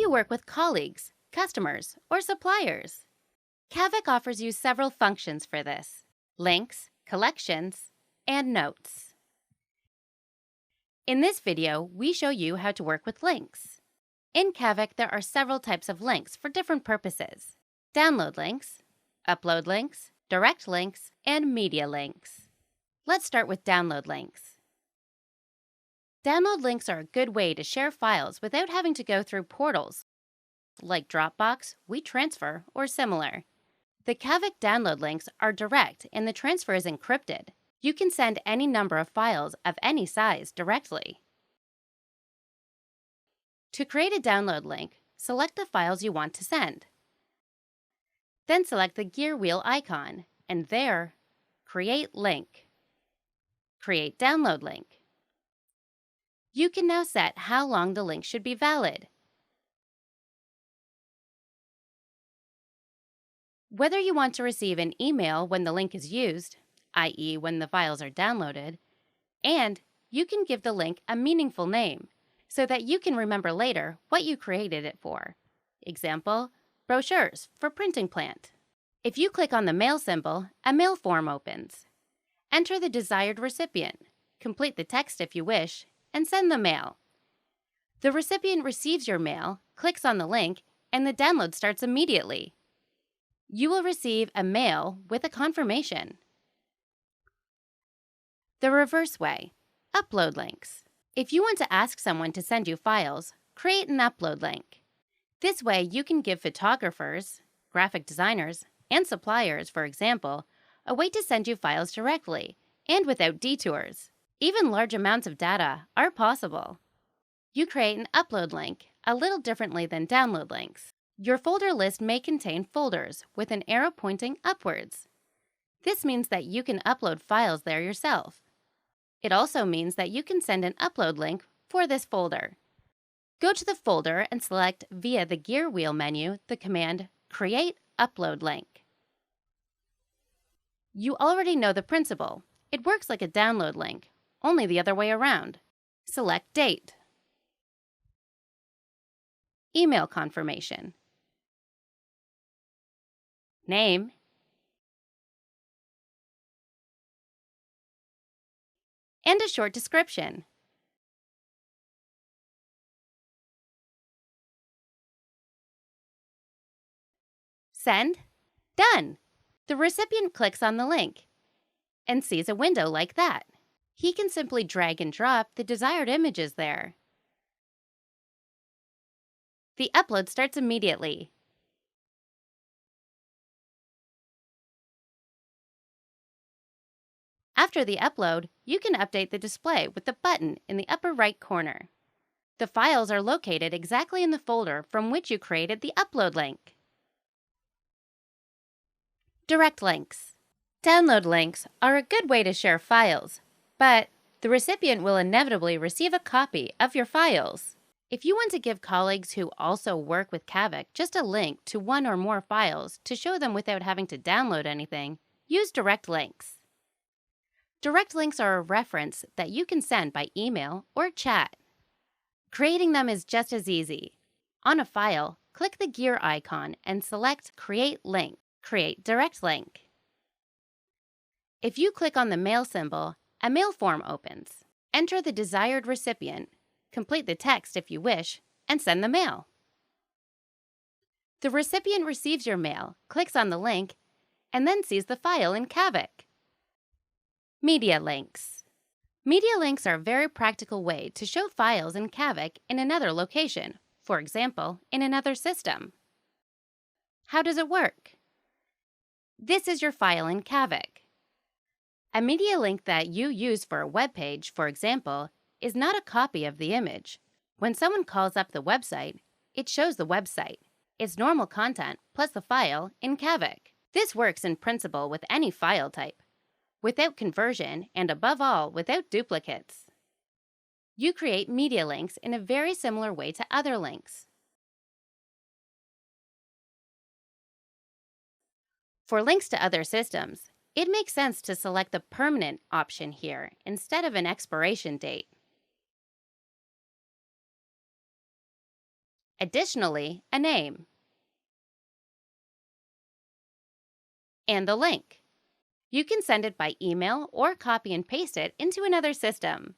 you work with colleagues, customers, or suppliers. Cavok offers you several functions for this: links, collections, and notes. In this video, we show you how to work with links. In Cavok, there are several types of links for different purposes: download links, upload links, direct links, and media links. Let's start with download links. Download links are a good way to share files without having to go through portals like Dropbox, WeTransfer, or similar. The Cavok download links are direct and the transfer is encrypted. You can send any number of files of any size directly. To create a download link, select the files you want to send. Then select the gear wheel icon, and there, Create Link. Create Download Link. You can now set how long the link should be valid. Whether you want to receive an email when the link is used, i.e. when the files are downloaded, and you can give the link a meaningful name so that you can remember later what you created it for. Example, brochures for printing plant. If you click on the mail symbol, a mail form opens. Enter the desired recipient, complete the text if you wish, and send the mail. The recipient receives your mail, clicks on the link, and the download starts immediately. You will receive a mail with a confirmation. The reverse way, upload links. If you want to ask someone to send you files, create an upload link. This way you can give photographers, graphic designers, and suppliers, for example, a way to send you files directly and without detours. Even large amounts of data are possible. You create an upload link a little differently than download links. Your folder list may contain folders with an arrow pointing upwards. This means that you can upload files there yourself. It also means that you can send an upload link for this folder. Go to the folder and select via the gear wheel menu the command Create Upload Link. You already know the principle. It works like a download link, only the other way around. Select Date, Email confirmation, Name, and a short description. Send. Done! The recipient clicks on the link and sees a window like that. He can simply drag and drop the desired images there. The upload starts immediately. After the upload, you can update the display with the button in the upper right corner. The files are located exactly in the folder from which you created the upload link. Direct links. Download links are a good way to share files, but the recipient will inevitably receive a copy of your files. If you want to give colleagues who also work with Cavok just a link to one or more files to show them without having to download anything, use direct links. Direct links are a reference that you can send by email or chat. Creating them is just as easy. On a file, click the gear icon and select Create Link. Create Direct Link. If you click on the mail symbol, a mail form opens. Enter the desired recipient, complete the text if you wish, and send the mail. The recipient receives your mail, clicks on the link, and then sees the file in Cavok. Media links. Media links are a very practical way to show files in Cavok in another location, for example, in another system. How does it work? This is your file in Cavok. A media link that you use for a web page, for example, is not a copy of the image. When someone calls up the website, it shows the website, its normal content plus the file in Cavok. This works in principle with any file type, without conversion and above all without duplicates. You create media links in a very similar way to other links. For links to other systems, it makes sense to select the permanent option here instead of an expiration date. Additionally, a name and the link. You can send it by email or copy and paste it into another system.